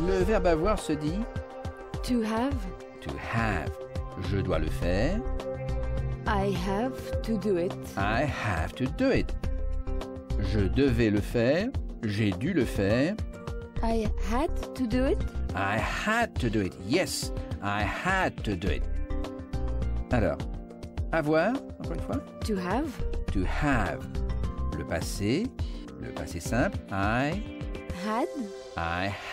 Le verbe avoir se dit To have. to have. Je dois le faire. I have to do it. I have to do it. Je devais le faire. J'ai dû le faire. I had to do it. I had to do it. Yes, I had to do it. Alors, avoir, encore une fois. To have. To have. Le passé simple. I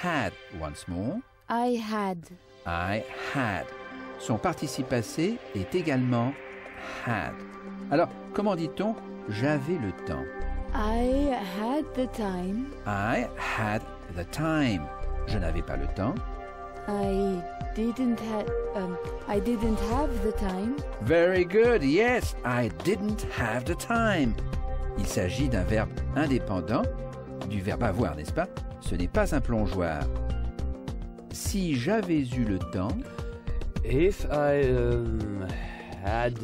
had. Once more. I had. I had. Son participe passé est également had. Alors, comment dit-on j'avais le temps? I had the time. I had the time. Je n'avais pas le temps. I didn't have the time. Very good. Yes, I didn't have the time. Il s'agit d'un verbe indépendant du verbe avoir, n'est-ce pas? Ce n'est pas un plongeoir. Si j'avais eu le temps. If I had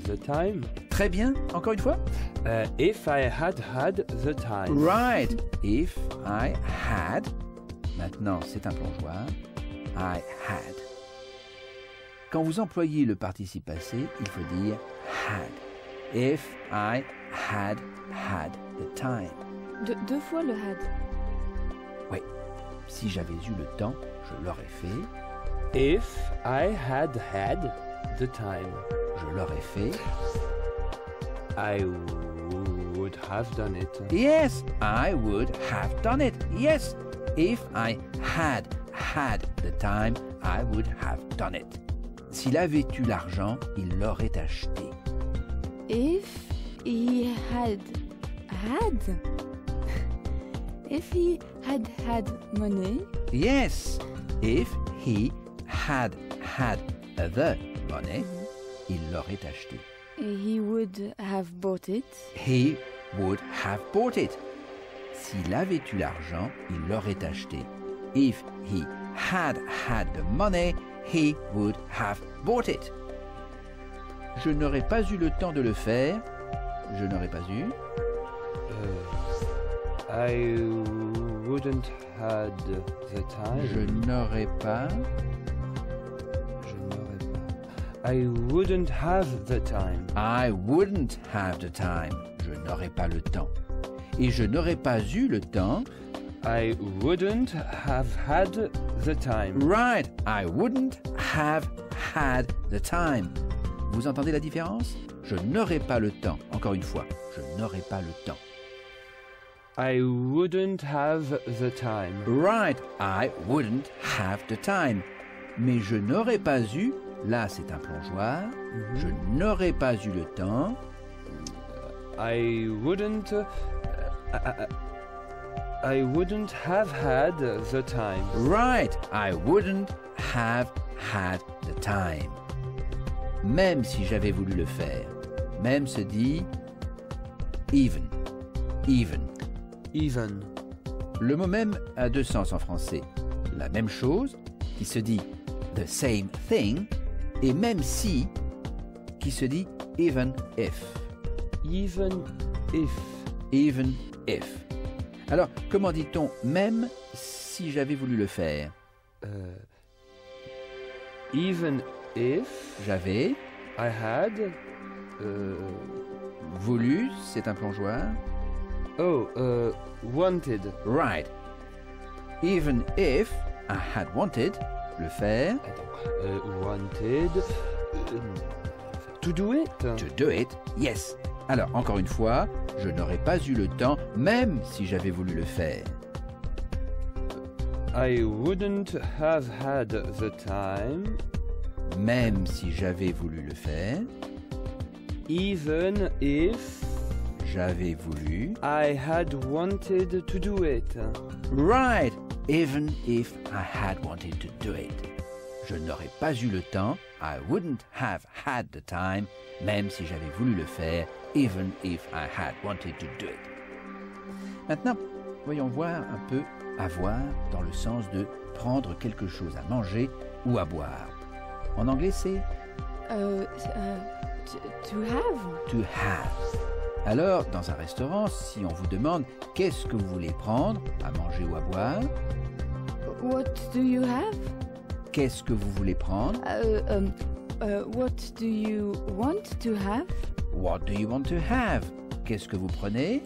the time. Très bien. Encore une fois. If I had the time. Right. If I had. Maintenant, c'est un plongeoir. I had. Quand vous employez le participe passé, il faut dire had. If I had the time. Deux fois le had. Oui. Si j'avais eu le temps, je l'aurais fait. If I had the time. Je l'aurais fait. I would have done it. Yes, I would have done it. Yes. If I had the time, I would have done it. S'il avait eu l'argent, il l'aurait acheté. If he had If he had money. Yes. If he had the money, il l'aurait acheté. He would have bought it. He would have bought it. S'il avait eu l'argent, il l'aurait acheté. If he had the money, he would have bought it. Je n'aurais pas eu le temps de le faire. Je n'aurais pas eu. I wouldn't had the time. Je n'aurais pas. I wouldn't have the time. I wouldn't have the time. Je n'aurais pas le temps. Et je n'aurais pas eu le temps. I wouldn't have had the time. Right. I wouldn't have had the time. Vous entendez la différence? Je n'aurais pas le temps. Encore une fois, je n'aurais pas le temps. I wouldn't have the time. Right. I wouldn't have the time. Mais je n'aurais pas eu. Là, c'est un plongeoir. Je n'aurais pas eu le temps. I wouldn't have had the time. Right. I wouldn't have had the time. Même si j'avais voulu le faire. Même se dit even. Even. Even. Le mot même a deux sens en français. La même chose, qui se dit the same thing, et même si, qui se dit even if. Even if. Even if. Alors, comment dit-on même si j'avais voulu le faire? Even if. J'avais. I had. Voulu, c'est un plongeoir. Wanted. Right. Even if I had wanted, le faire. Wanted. To do it. To do it, yes. Alors, encore une fois, je n'aurais pas eu le temps, même si j'avais voulu le faire. I wouldn't have had the time. Même si j'avais voulu le faire. Even if. J'avais voulu. I had wanted to do it. Right. Even if I had wanted to do it. Je n'aurais pas eu le temps. I wouldn't have had the time. Même si j'avais voulu le faire. Even if I had wanted to do it. Maintenant, voyons voir un peu avoir dans le sens de prendre quelque chose à manger ou à boire. En anglais, c'est to have. To have. Alors, dans un restaurant, si on vous demande qu'est-ce que vous voulez prendre, à manger ou à boire, What do you have? Qu'est-ce que vous voulez prendre? What do you want to have? What do you want to have? Qu'est-ce que vous prenez?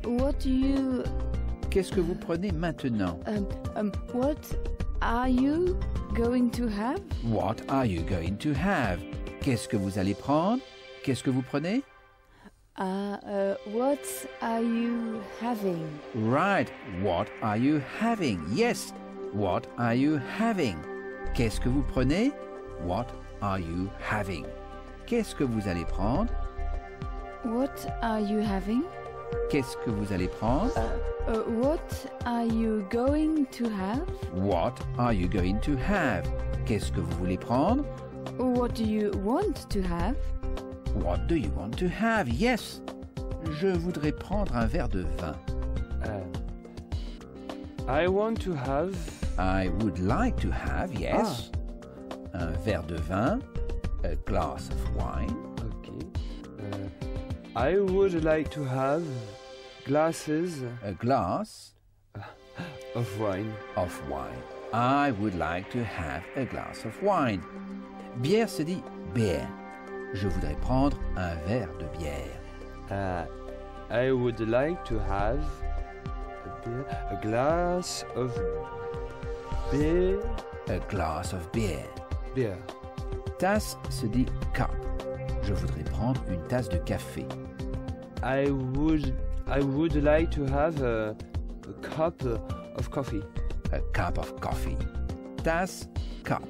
What do you... Qu'est-ce que vous prenez maintenant? What are you going to have? What are you going to have? Qu'est-ce que vous allez prendre? Qu'est-ce que vous prenez? What are you having? Right. What are you having? Yes. What are you having? Qu'est-ce que vous prenez? What are you having? Qu'est-ce que vous allez prendre? What are you having? Qu'est-ce que vous allez prendre? What are you going to have? What are you going to have? Qu'est-ce que vous voulez prendre? What do you want to have? What do you want to have? Yes. Je voudrais prendre un verre de vin. I want to have. I would like to have, yes. Un verre de vin. A glass of wine. Okay. I would like to have glasses A glass of wine. of wine. I would like to have a glass of wine. Bière se dit beer. Je voudrais prendre un verre de bière. I would like to have a glass of beer. A glass of beer. Beer. Tasse se dit cup. Je voudrais prendre une tasse de café. I would like to have a cup of coffee. A cup of coffee. Tasse, cup.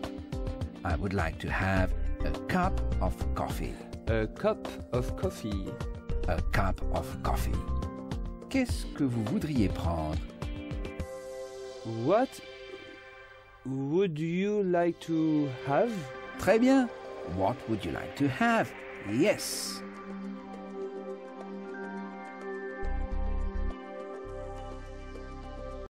I would like to have a cup of coffee. A cup of coffee. A cup of coffee. Qu'est-ce que vous voudriez prendre? What would you like to have? Très bien. What would you like to have? Yes.